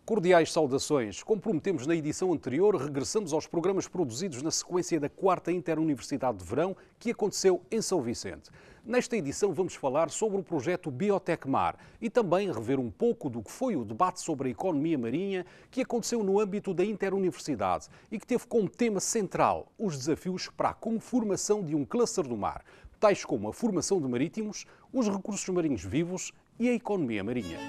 Cordiais saudações. Como prometemos na edição anterior, regressamos aos programas produzidos na sequência da 4ª Interuniversidade de Verão, que aconteceu em São Vicente. Nesta edição vamos falar sobre o projeto Biotecmar e também rever um pouco do que foi o debate sobre a economia marinha que aconteceu no âmbito da Interuniversidade e que teve como tema central os desafios para a conformação de um cluster do mar, tais como a formação de marítimos, os recursos marinhos vivos e a economia marinha.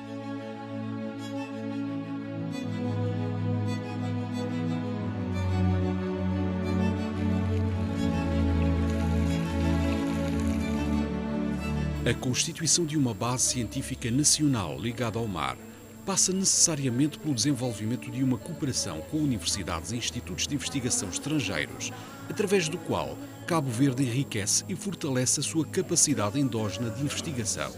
A constituição de uma base científica nacional ligada ao mar passa necessariamente pelo desenvolvimento de uma cooperação com universidades e institutos de investigação estrangeiros, através do qual Cabo Verde enriquece e fortalece a sua capacidade endógena de investigação.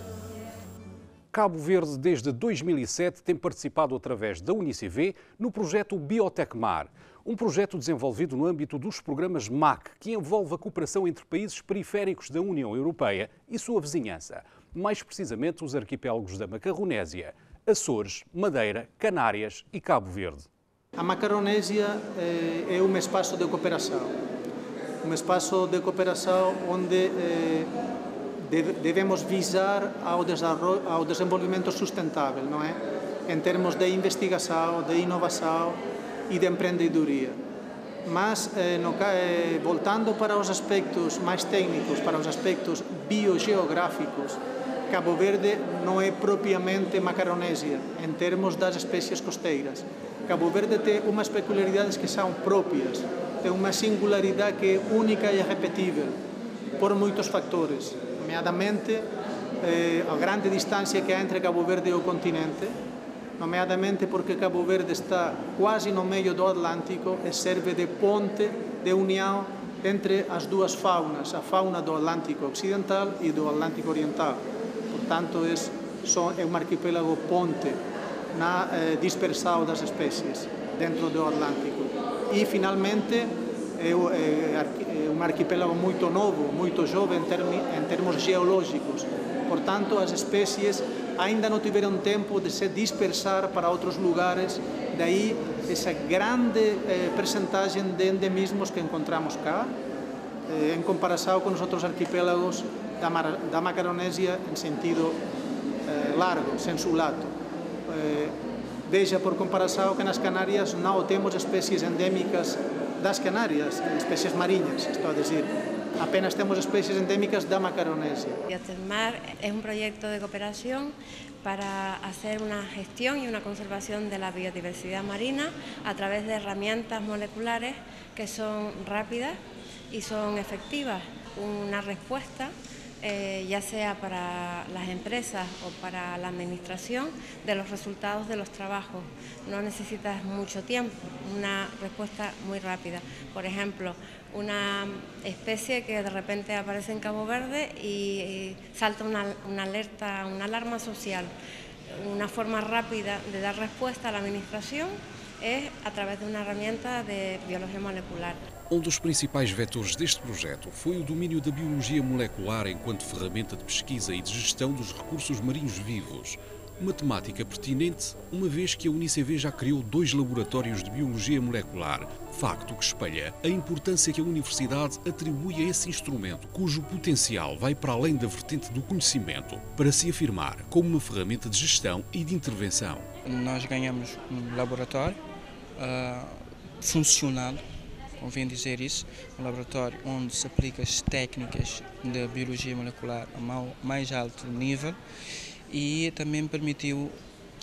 Cabo Verde, desde 2007, tem participado através da UNICV no projeto Biotecmar, um projeto desenvolvido no âmbito dos programas MAC, que envolve a cooperação entre países periféricos da União Europeia e sua vizinhança, mais precisamente os arquipélagos da Macaronésia, Açores, Madeira, Canárias e Cabo Verde. A Macaronésia é um espaço de cooperação onde devemos visar ao desenvolvimento sustentável, não é? Em termos de investigação, de inovação e de empreendedoria. Mas, voltando para os aspectos mais técnicos, para os aspectos biogeográficos, Cabo Verde não é propriamente Macaronésia, em termos das espécies costeiras. Cabo Verde tem umas peculiaridades que são próprias, tem uma singularidade que é única e irrepetível, por muitos fatores, nomeadamente a grande distância que há entre Cabo Verde e o continente, nomeadamente porque Cabo Verde está quase no meio do Atlântico e serve de ponte de união entre as duas faunas, a fauna do Atlântico Ocidental e do Atlântico Oriental. Portanto, é um arquipélago ponte na dispersão das espécies dentro do Atlântico. E, finalmente, é um arquipélago muito novo, muito jovem em termos geológicos. Portanto, as espécies ainda não tiveram tempo de se dispersar para outros lugares, daí essa grande percentagem de endemismos que encontramos cá, em comparação com os outros arquipélagos da Macaronésia em sentido largo, sensu lato. Veja por comparação que nas Canárias não temos espécies endémicas das Canárias, espécies marinhas, estou a dizer. Apenas temos especies endémicas da Macaronesia. Biotecmar es un proyecto de cooperación para hacer una gestión y una conservación de la biodiversidad marina a través de herramientas moleculares que son rápidas y son efectivas. Una respuesta ya sea para las empresas o para la administración, de los resultados de los trabajos. No necesitas mucho tiempo, una respuesta muy rápida. Por ejemplo, una especie que de repente aparece en Cabo Verde y salta una alerta, una alarma social. Una forma rápida de dar respuesta a la administración é através de uma herramienta de biologia molecular. Um dos principais vetores deste projeto foi o domínio da biologia molecular enquanto ferramenta de pesquisa e de gestão dos recursos marinhos vivos. Uma temática pertinente, uma vez que a UNICV já criou 2 laboratórios de biologia molecular, facto que espelha a importância que a Universidade atribui a esse instrumento, cujo potencial vai para além da vertente do conhecimento, para se afirmar como uma ferramenta de gestão e de intervenção. Nós ganhamos um laboratório funcional, convém dizer isso, um laboratório onde se aplicam as técnicas de biologia molecular a mais alto nível e também permitiu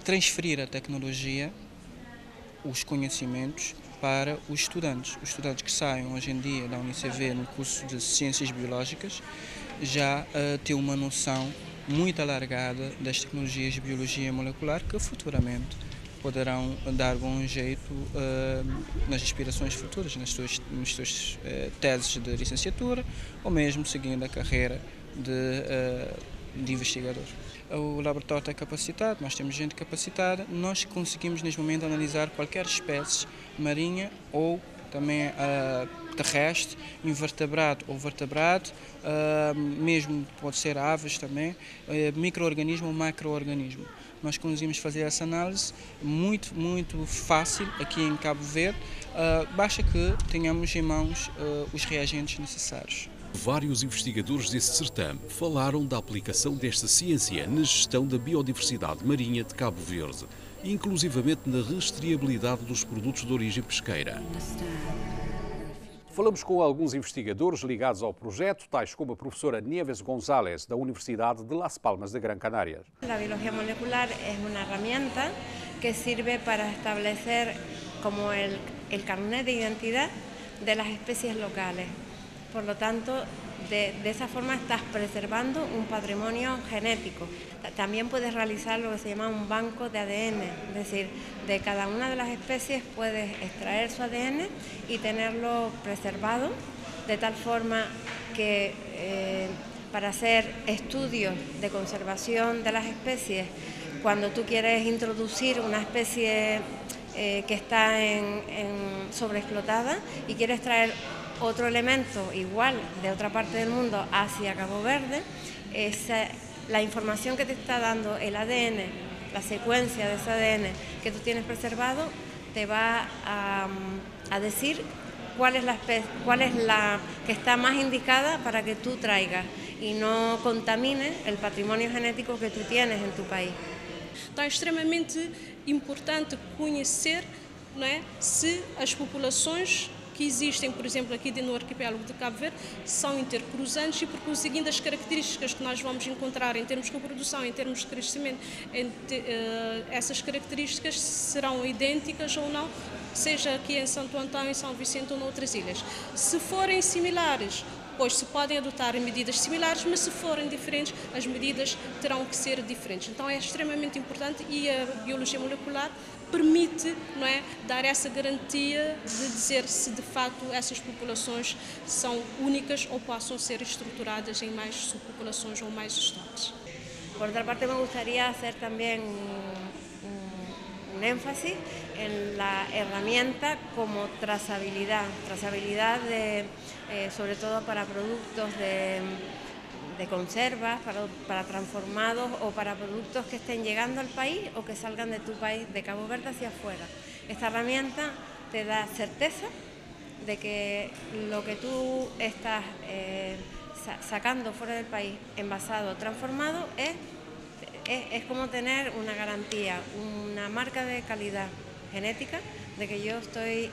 transferir a tecnologia, os conhecimentos para os estudantes. Os estudantes que saem hoje em dia da UNICV no curso de Ciências Biológicas já têm uma noção muito alargada das tecnologias de biologia molecular que futuramente poderão dar bom jeito nas aspirações futuras, nas suas teses de licenciatura ou mesmo seguindo a carreira de investigador. O laboratório está capacitado, nós temos gente capacitada, nós conseguimos neste momento analisar qualquer espécie marinha ou também terrestre, invertebrado ou vertebrado, mesmo pode ser aves também, micro-organismo ou macro-organismo. Nós conseguimos fazer essa análise muito fácil aqui em Cabo Verde, basta que tenhamos em mãos os reagentes necessários. Vários investigadores desse certame falaram da aplicação desta ciência na gestão da biodiversidade marinha de Cabo Verde, inclusivamente na rastreabilidade dos produtos de origem pesqueira. Falamos com alguns investigadores ligados ao projeto, tais como a professora Nieves González, da Universidade de Las Palmas de Gran Canaria. La biología molecular es una herramienta que sirve para establecer como el carnet de identidad de las especies locales. Por lo tanto, de esa forma estás preservando un patrimonio genético. También puedes realizar lo que se llama un banco de ADN, es decir, de cada una de las especies puedes extraer su ADN y tenerlo preservado de tal forma que para hacer estudios de conservación de las especies, cuando tú quieres introducir una especie que está sobreexplotada y quieres traer otro elemento igual de otra parte del mundo hacia Cabo Verde, la información que te está dando el ADN, la secuencia de ese ADN que tú tienes preservado, te va a decir cuál es la que está más indicada para que tú traigas y no contamine el patrimonio genético que tú tienes en tu país. Então é extremamente importante conhecer, não é, se as populações que existem, por exemplo, aqui no arquipélago de Cabo Verde, são intercruzantes e, por conseguinte, as características que nós vamos encontrar em termos de reprodução, em termos de crescimento, essas características serão idênticas ou não, seja aqui em Santo Antão, em São Vicente ou noutras ilhas. Se forem similares, pois se podem adotar medidas similares, mas se forem diferentes, as medidas terão que ser diferentes. Então é extremamente importante e a biologia molecular permite, não é, dar essa garantia de dizer se de facto essas populações são únicas ou possam ser estruturadas em mais subpopulações ou mais estoques. Por otra parte, me gustaría hacer también un énfasis en la herramienta como trazabilidad sobre todo para productos de conservas, para transformados o para productos que estén llegando al país o que salgan de tu país, de Cabo Verde hacia afuera. Esta herramienta te da certeza de que lo que tú estás sacando fuera del país, envasado, transformado, es como tener una garantía, una marca de calidad genética de que yo estoy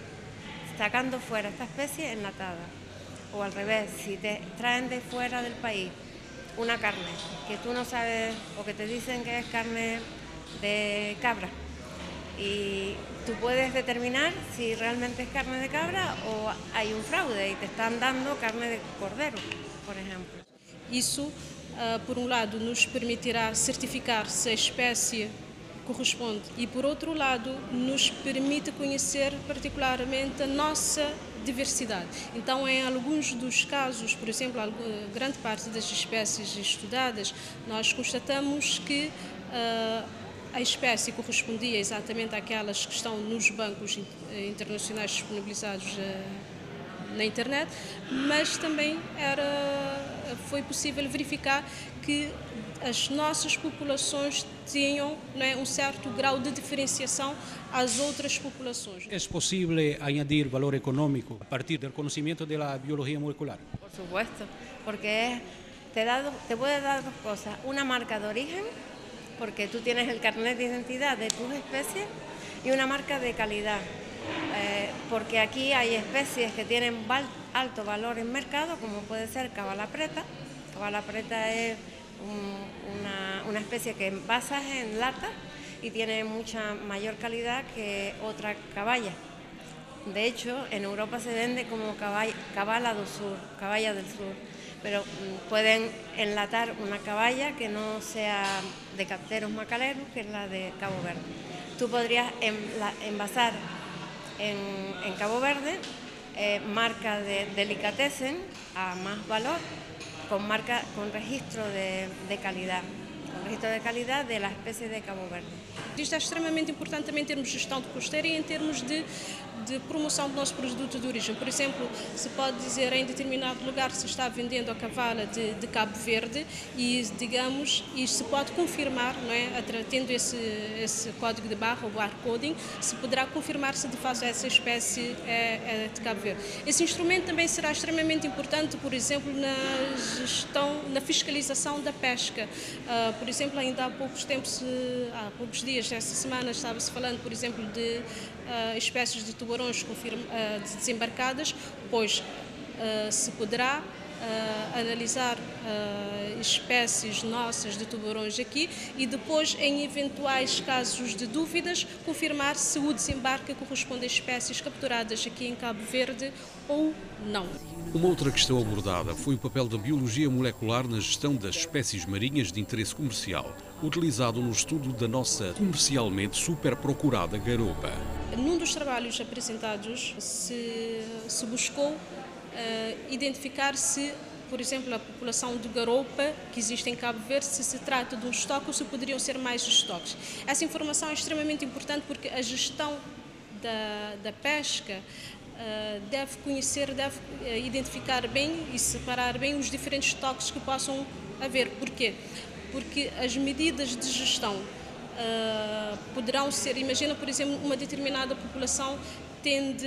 sacando fuera esta especie enlatada. O al revés, si te traen de fuera del país una carne que tú no sabes o que te dicen que es carne de cabra y tú puedes determinar si realmente es carne de cabra o hay un fraude y te están dando carne de cordero, por ejemplo. Isso, por um lado, nos permitirá certificar se a espécie corresponde e, por outro lado, nos permite conhecer particularmente a nossa diversidade. Então, em alguns dos casos, por exemplo, grande parte das espécies estudadas, nós constatamos que a espécie correspondia exatamente àquelas que estão nos bancos internacionais disponibilizados na internet, mas também foi possível verificar que as nossas populações tinham, não é, certo grau de diferenciação às outras populações. ¿Es posible añadir valor económico a partir del conocimiento de la biología molecular? Por supuesto, porque te puede dar dos cosas. Una marca de origen, porque tú tienes el carnet de identidad de tus especies, y una marca de calidad, porque aquí hay especies que tienen alto valor en mercado, como puede ser cabala preta. Cabala preta es una especie que envasas en lata y tiene mucha mayor calidad que otra caballa. De hecho, en Europa se vende como caballa del sur, pero pueden enlatar una caballa que no sea de Capteros Macaleros, que es la de Cabo Verde. Tú podrías envasar en Cabo Verde marca de delicatessen a más valor, con registro de calidad. con registro de calidad de las especies de Cabo Verde. Isto é extremamente importante também em termos de gestão de costeira e em termos de promoção do nosso produto de origem. Por exemplo, se pode dizer em determinado lugar se está vendendo a cavala de Cabo Verde e, digamos, e se pode confirmar, não é, tendo esse código de barra, o barcoding, se poderá confirmar se de facto essa espécie é de Cabo Verde. Esse instrumento também será extremamente importante, por exemplo, na fiscalização da pesca. Por exemplo, ainda há poucos dias, esta semana, estava-se falando, por exemplo, de espécies de tubarões desembarcadas, pois se poderá analisar espécies nossas de tubarões aqui e depois, em eventuais casos de dúvidas, confirmar se o desembarque corresponde a espécies capturadas aqui em Cabo Verde ou não. Uma outra questão abordada foi o papel da biologia molecular na gestão das espécies marinhas de interesse comercial, utilizado no estudo da nossa comercialmente super procurada garopa. Num dos trabalhos apresentados se buscou identificar se, por exemplo, a população de garopa que existe em Cabo Verde, se trata de um estoque ou se poderiam ser mais estoques. Essa informação é extremamente importante porque a gestão da pesca deve conhecer, deve identificar bem e separar bem os diferentes estoques que possam haver. Porquê? Porque as medidas de gestão poderão ser, imagina, por exemplo, uma determinada população tende,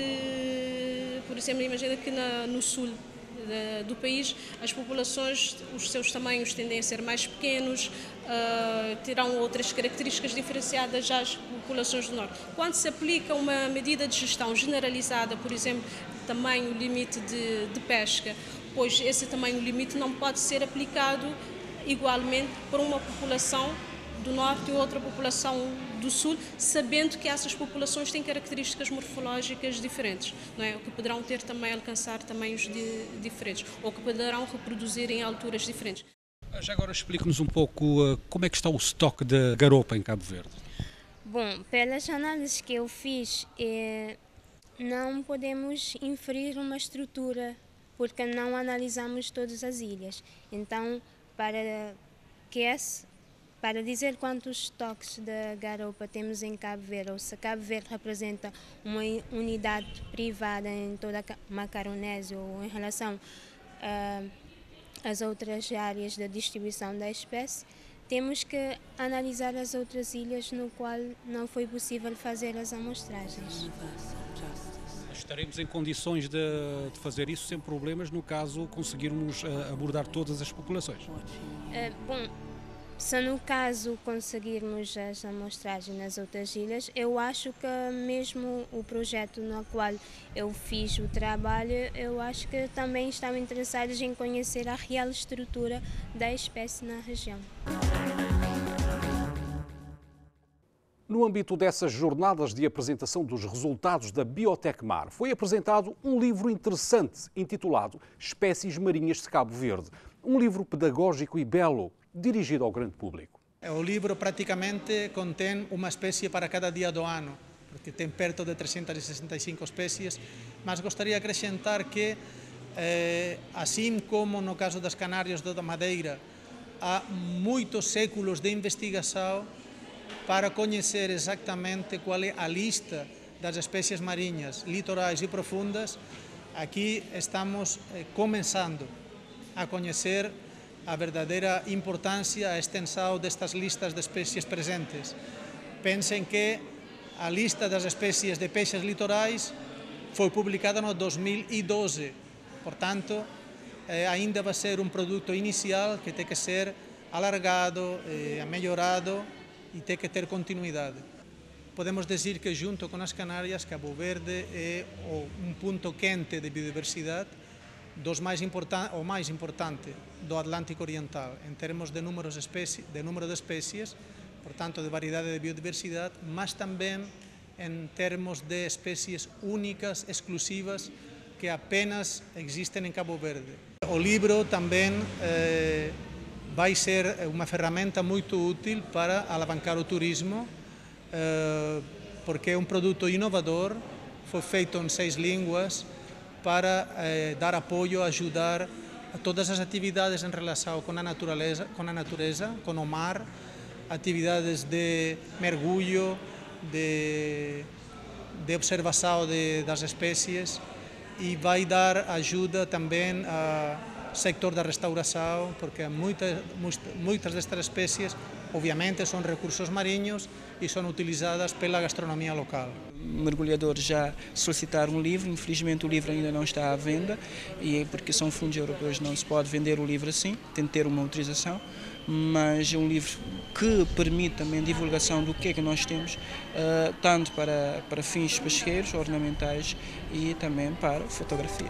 por exemplo, imagina que no sul do país as populações, os seus tamanhos tendem a ser mais pequenos, terão outras características diferenciadas às populações do norte. Quando se aplica uma medida de gestão generalizada, por exemplo, tamanho limite de pesca, pois esse tamanho limite não pode ser aplicado igualmente para uma população do norte e outra população do sul, sabendo que essas populações têm características morfológicas diferentes, não é? O que poderão ter também alcançar tamanhos diferentes, ou que poderão reproduzir em alturas diferentes. Já agora explique-nos um pouco como é que está o estoque de garopa em Cabo Verde. Bom, pelas análises que eu fiz, não podemos inferir uma estrutura, porque não analisamos todas as ilhas. Então, para dizer quantos estoques de garopa temos em Cabo Verde, ou se Cabo Verde representa uma unidade privada em toda a Macaronésia ou em relação às outras áreas de distribuição da espécie, temos que analisar as outras ilhas no qual não foi possível fazer as amostragens. Estaremos em condições de fazer isso sem problemas no caso conseguirmos abordar todas as populações? Bom, se no caso conseguirmos as amostragens nas outras ilhas, eu acho que mesmo o projeto no qual eu fiz o trabalho, eu acho que também estão interessados em conhecer a real estrutura da espécie na região. No âmbito dessas jornadas de apresentação dos resultados da Biotecmar, foi apresentado um livro interessante intitulado Espécies Marinhas de Cabo Verde. Um livro pedagógico e belo, dirigido ao grande público. O livro praticamente contém uma espécie para cada dia do ano, porque tem perto de 365 espécies, mas gostaria de acrescentar que, assim como no caso das Canárias ou da Madeira, há muitos séculos de investigação para conhecer exatamente qual é a lista das espécies marinhas, litorais e profundas. Aqui estamos começando a conhecer a verdadeira importância, a extensão destas listas de espécies presentes. Pensem que a lista das espécies de peixes litorais foi publicada no 2012, portanto, ainda vai ser um produto inicial que tem que ser alargado, melhorado e tem que ter continuidade. Podemos dizer que, junto com as Canárias, Cabo Verde é um ponto quente de biodiversidade, o mais importante do Atlântico Oriental, em termos de número de espécies, portanto, de variedade de biodiversidade, mas também em termos de espécies únicas, exclusivas, que apenas existem em Cabo Verde. O livro também vai ser uma ferramenta muito útil para alavancar o turismo, porque é um produto inovador, foi feito em 6 línguas, para dar apoio, ajudar todas as atividades em relação com a natureza, com o mar, atividades de mergulho, de observação das espécies, e vai dar ajuda também ao sector da restauração, porque muitas destas espécies, obviamente, são recursos marinhos e são utilizadas pela gastronomia local. Mergulhadores já solicitaram um livro, infelizmente o livro ainda não está à venda, e porque são fundos europeus não se pode vender o livro assim, tem de ter uma autorização, mas é um livro que permite também a divulgação do que é que nós temos, tanto para fins pesqueiros, ornamentais e também para fotografia.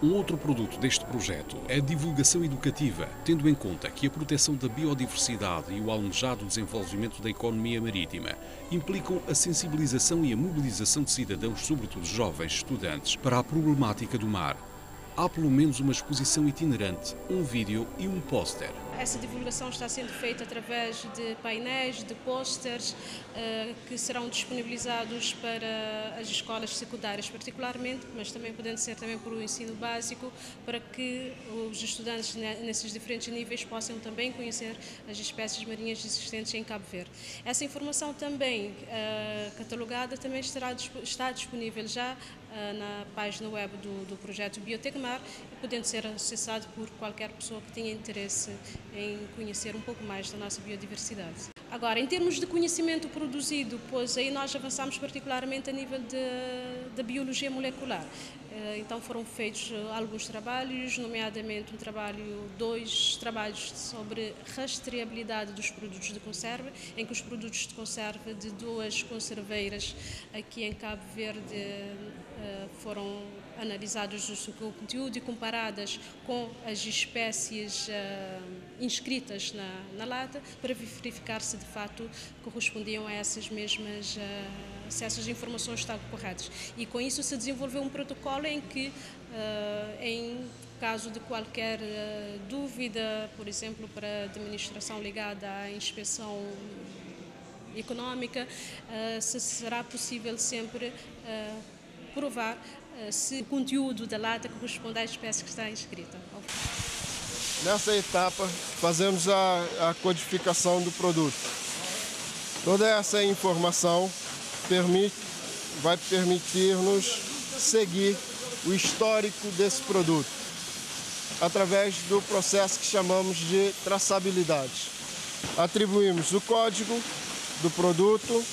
Um outro produto deste projeto é a divulgação educativa, tendo em conta que a proteção da biodiversidade e o almejado desenvolvimento da economia marítima implicam a sensibilização e a mobilização de cidadãos, sobretudo jovens estudantes, para a problemática do mar. Há pelo menos uma exposição itinerante, um vídeo e um póster. Essa divulgação está sendo feita através de painéis, de pósteres, que serão disponibilizados para as escolas secundárias particularmente, mas também podendo ser também para o ensino básico, para que os estudantes nesses diferentes níveis possam também conhecer as espécies marinhas existentes em Cabo Verde. Essa informação também catalogada também está disponível já na página web do projeto Biotecmar, podendo ser acessado por qualquer pessoa que tenha interesse em conhecer um pouco mais da nossa biodiversidade. Agora, em termos de conhecimento produzido, pois aí nós avançamos particularmente a nível da biologia molecular. Então foram feitos alguns trabalhos, nomeadamente dois trabalhos sobre rastreabilidade dos produtos de conserva, em que os produtos de conserva de duas conserveiras aqui em Cabo Verde foram analisados o seu conteúdo e comparadas com as espécies inscritas na lata, para verificar se de facto correspondiam a essas mesmas, se essas informações estavam corretas. E com isso se desenvolveu um protocolo em que, em caso de qualquer dúvida, por exemplo, para a administração ligada à inspeção económica, se será possível sempre provar se o conteúdo da lata corresponde à espécie que está inscrita. Nessa etapa, fazemos a codificação do produto. Toda essa informação vai permitir-nos seguir o histórico desse produto, através do processo que chamamos de traçabilidade. Atribuímos o código do produto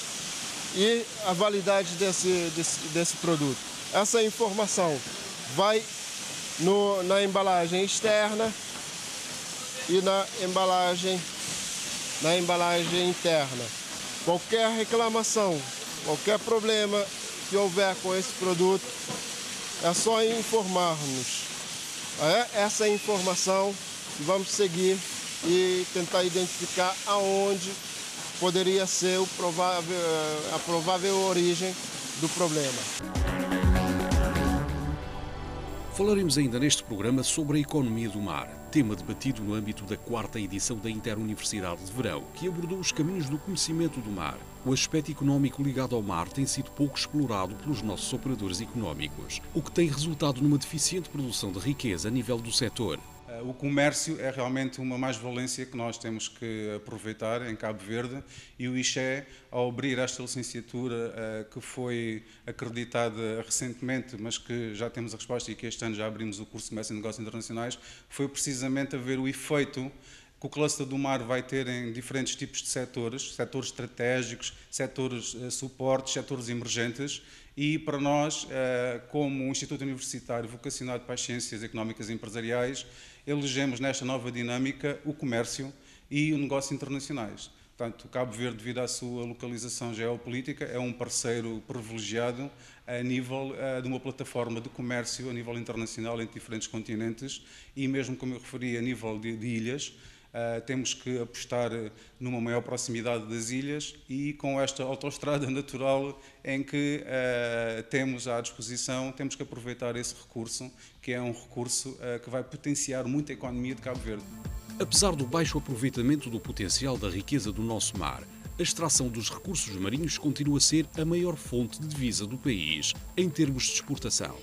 e a validade desse produto. Essa informação vai na embalagem externa e na embalagem interna. Qualquer reclamação, qualquer problema que houver com esse produto, é só informar-nos. Essa informação vamos seguir e tentar identificar aonde poderia ser a provável origem do problema. Falaremos ainda neste programa sobre a economia do mar, tema debatido no âmbito da 4ª edição da Interuniversidade de Verão, que abordou os caminhos do conhecimento do mar. O aspecto económico ligado ao mar tem sido pouco explorado pelos nossos operadores económicos, o que tem resultado numa deficiente produção de riqueza a nível do setor. O comércio é realmente uma mais-valência que nós temos que aproveitar em Cabo Verde, e o ICHE, ao abrir esta licenciatura que foi acreditada recentemente, mas que já temos a resposta e que este ano já abrimos o curso de Comércio e Negócios Internacionais, foi precisamente a ver o efeito que o cluster do mar vai ter em diferentes tipos de setores estratégicos, setores suportes, setores emergentes, e para nós, como um Instituto Universitário vocacionado para as Ciências Económicas e Empresariais, elegemos nesta nova dinâmica o comércio e o negócio internacionais. Portanto, Cabo Verde, devido à sua localização geopolítica, é um parceiro privilegiado a nível de uma plataforma de comércio a nível internacional entre diferentes continentes, e mesmo, como eu referi, a nível de ilhas. Temos que apostar numa maior proximidade das ilhas e com esta autoestrada natural em que temos à disposição, temos que aproveitar esse recurso, que é um recurso que vai potenciar muito a economia de Cabo Verde. Apesar do baixo aproveitamento do potencial da riqueza do nosso mar, a extração dos recursos marinhos continua a ser a maior fonte de divisa do país, em termos de exportação.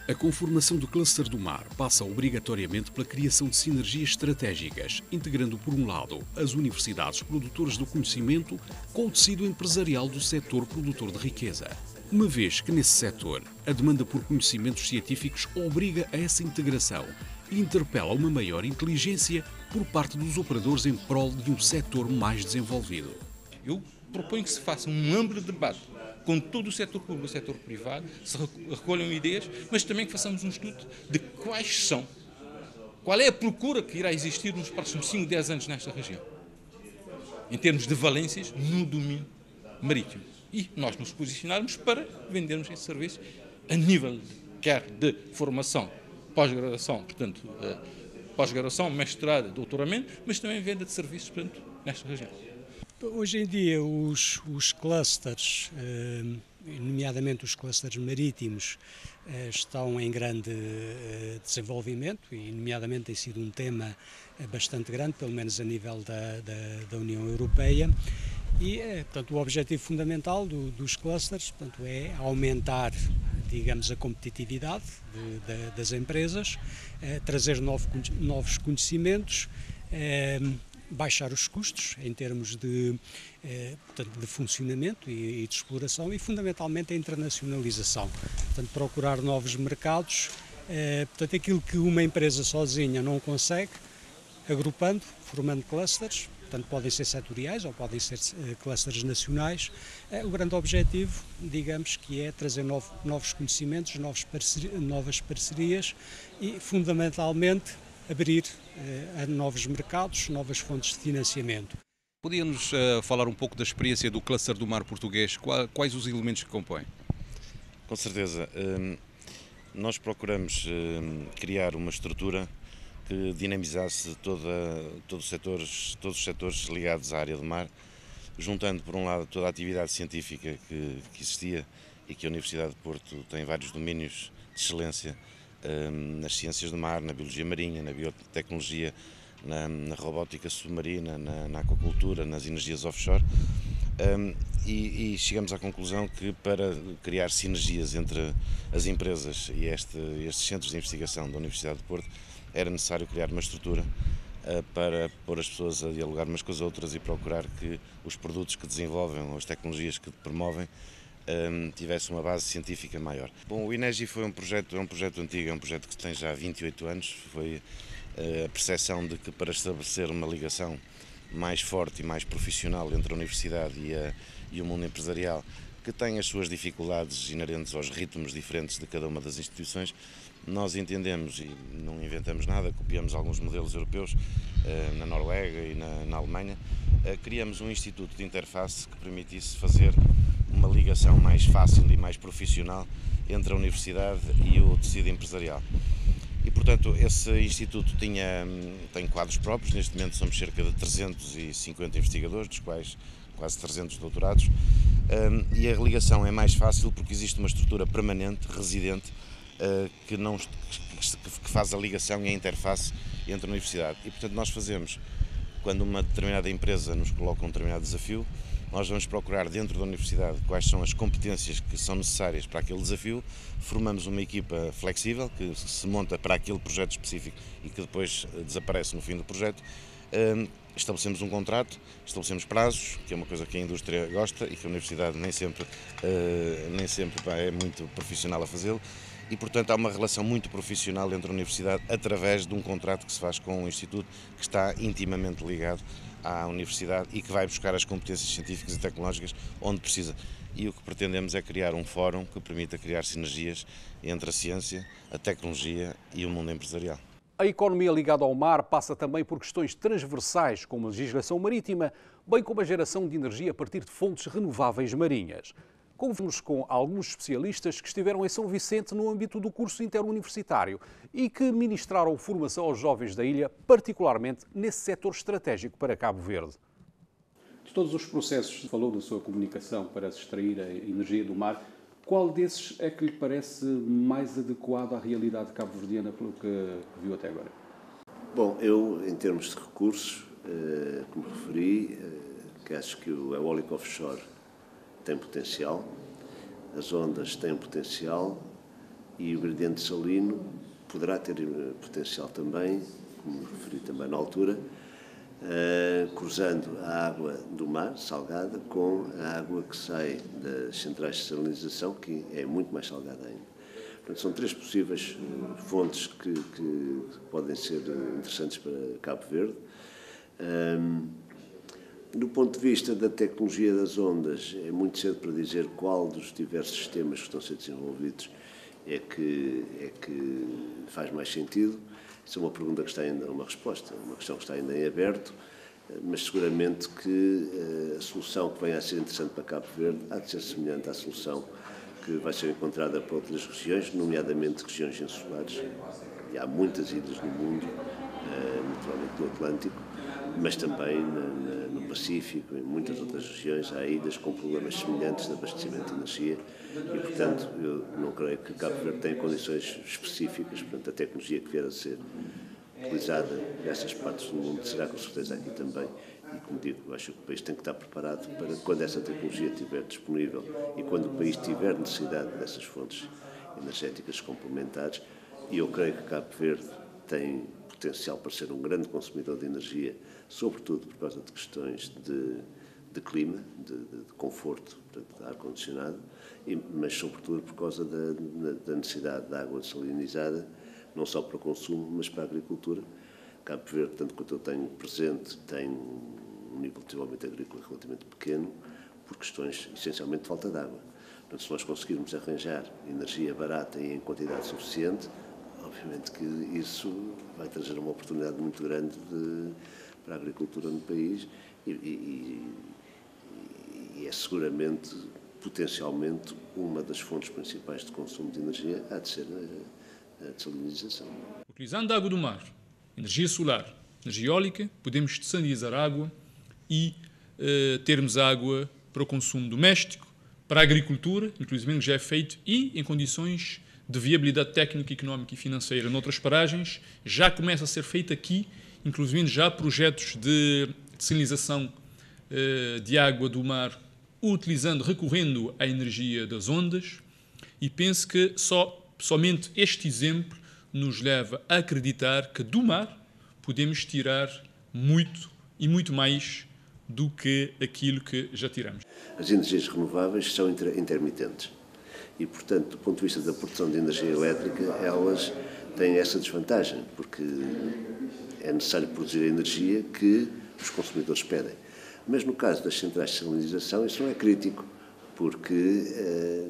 A conformação do Cluster do Mar passa obrigatoriamente pela criação de sinergias estratégicas, integrando, por um lado, as universidades produtoras do conhecimento com o tecido empresarial do setor produtor de riqueza. Uma vez que, nesse setor, a demanda por conhecimentos científicos obriga a essa integração e interpela uma maior inteligência por parte dos operadores em prol de um setor mais desenvolvido. Eu proponho que se faça um amplo debate com todo o setor público e o setor privado, se recolham ideias, mas também que façamos um estudo de qual é a procura que irá existir nos próximos 5, 10 anos nesta região, em termos de valências no domínio marítimo. E nós nos posicionarmos para vendermos esse serviço a nível quer de formação, pós-graduação, portanto, pós-graduação, mestrado, doutoramento, mas também venda de serviços, portanto, nesta região. Hoje em dia os clusters, nomeadamente os clusters marítimos, estão em grande desenvolvimento e nomeadamente tem sido um tema bastante grande, pelo menos a nível da União Europeia. E, portanto, o objetivo fundamental dos clusters, portanto, é aumentar, digamos, a competitividade das empresas, trazer novos conhecimentos, baixar os custos em termos de funcionamento e de exploração e, fundamentalmente, a internacionalização. Portanto, procurar novos mercados, portanto, aquilo que uma empresa sozinha não consegue, agrupando, formando clusters, portanto, podem ser setoriais ou podem ser clusters nacionais. O grande objetivo, digamos, que é trazer novos conhecimentos, novas parcerias e, fundamentalmente, abrir a novos mercados, novas fontes de financiamento. Podia-nos falar um pouco da experiência do Cluster do Mar português? Quais os elementos que compõem? Com certeza. Nós procuramos criar uma estrutura que dinamizasse todos os setores ligados à área do mar, juntando, por um lado, toda a atividade científica que existia e que a Universidade de Porto tem vários domínios de excelência, nas ciências do mar, na biologia marinha, na biotecnologia, na robótica submarina, na aquacultura, nas energias offshore, e chegamos à conclusão que para criar sinergias entre as empresas e estes centros de investigação da Universidade de Porto era necessário criar uma estrutura para pôr as pessoas a dialogar umas com as outras e procurar que os produtos que desenvolvem, ou as tecnologias que promovem, tivesse uma base científica maior. Bom, o INEGI é um projeto antigo, é um projeto que tem já 28 anos, foi a percepção de que para estabelecer uma ligação mais forte e mais profissional entre a universidade e o mundo empresarial, que tem as suas dificuldades inerentes aos ritmos diferentes de cada uma das instituições, nós entendemos, e não inventamos nada, copiamos alguns modelos europeus, na Noruega e na Alemanha, criamos um instituto de interface que permitisse fazer uma ligação mais fácil e mais profissional entre a universidade e o tecido empresarial. E, portanto, esse instituto tem quadros próprios, neste momento somos cerca de 350 investigadores, dos quais quase 300 doutorados, e a ligação é mais fácil porque existe uma estrutura permanente, residente, que faz a ligação e a interface entre a universidade. E, portanto, nós fazemos, quando uma determinada empresa nos coloca um determinado desafio, nós vamos procurar dentro da universidade quais são as competências que são necessárias para aquele desafio, formamos uma equipa flexível que se monta para aquele projeto específico e que depois desaparece no fim do projeto, estabelecemos um contrato, estabelecemos prazos, que é uma coisa que a indústria gosta e que a universidade nem sempre é muito profissional a fazê-lo, e, portanto, há uma relação muito profissional entre a universidade através de um contrato que se faz com um instituto que está intimamente ligado à universidade e que vai buscar as competências científicas e tecnológicas onde precisa. E o que pretendemos é criar um fórum que permita criar sinergias entre a ciência, a tecnologia e o mundo empresarial. A economia ligada ao mar passa também por questões transversais, como a legislação marítima, bem como a geração de energia a partir de fontes renováveis marinhas. Conversamos com alguns especialistas que estiveram em São Vicente no âmbito do curso interuniversitário e que ministraram formação aos jovens da ilha, particularmente nesse setor estratégico para Cabo Verde. De todos os processos que falou da sua comunicação para se extrair a energia do mar, qual desses é que lhe parece mais adequado à realidade cabo-verdiana pelo que viu até agora? Bom, eu, em termos de recursos, como referi, que acho que o eólico offshore tem potencial, as ondas têm potencial, e o gradiente salino poderá ter potencial também, como referi também na altura, cruzando a água do mar, salgada, com a água que sai das centrais de salinização, que é muito mais salgada ainda. Portanto, são 3 possíveis fontes que podem ser interessantes para Cabo Verde. Do ponto de vista da tecnologia das ondas, é muito cedo para dizer qual dos diversos sistemas que estão a ser desenvolvidos é que faz mais sentido. Isso é uma pergunta que está ainda, uma resposta, uma questão que está ainda em aberto, mas seguramente que a solução que venha a ser interessante para Cabo Verde há de ser semelhante à solução que vai ser encontrada por outras regiões, nomeadamente regiões insulares. E há muitas ilhas no mundo, naturalmente no Atlântico, mas também no Pacífico, em muitas outras regiões, há ilhas com problemas semelhantes de abastecimento de energia e, portanto, eu não creio que Cabo Verde tenha condições específicas, portanto, a tecnologia que vier a ser utilizada nessas partes do mundo será com certeza aqui também. E, como digo, acho que o país tem que estar preparado para, quando essa tecnologia estiver disponível e quando o país tiver necessidade dessas fontes energéticas complementares, e eu creio que Cabo Verde tem potencial para ser um grande consumidor de energia, sobretudo por causa de questões de clima, de conforto, portanto, de ar-condicionado, mas sobretudo por causa da necessidade de água salinizada, não só para o consumo, mas para a agricultura. Cabo Verde, tanto quanto eu tenho presente, tem um nível de desenvolvimento agrícola relativamente pequeno, por questões, essencialmente, de falta de água. Portanto, se nós conseguirmos arranjar energia barata e em quantidade suficiente, obviamente que isso vai trazer uma oportunidade muito grande para a agricultura no país e é seguramente, potencialmente, uma das fontes principais de consumo de energia há de ser a dessalinização. Utilizando a água do mar, energia solar, energia eólica, podemos dessalinizar a água e termos água para o consumo doméstico, para a agricultura, inclusive já é feito, e em condições de viabilidade técnica, económica e financeira. Noutras paragens já começa a ser feito aqui, inclusive já há projetos de dessalinização de água do mar, recorrendo à energia das ondas, e penso que somente este exemplo nos leva a acreditar que do mar podemos tirar muito e muito mais do que aquilo que já tiramos. As energias renováveis são intermitentes e, portanto, do ponto de vista da produção de energia elétrica, elas têm essa desvantagem, porque é necessário produzir a energia que os consumidores pedem. Mas no caso das centrais de salinização, isso não é crítico, porque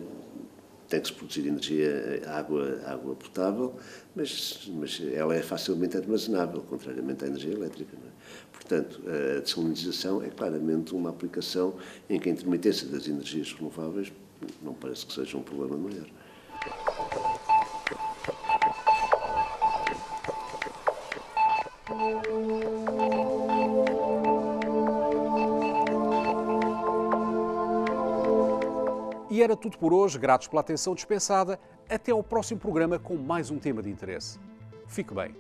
tem que se produzir energia, água potável, mas ela é facilmente armazenável, contrariamente à energia elétrica. Não é? Portanto, a dessalinização é claramente uma aplicação em que a intermitência das energias renováveis não parece que seja um problema maior. E era tudo por hoje, gratos pela atenção dispensada. Até ao próximo programa com mais um tema de interesse. Fique bem.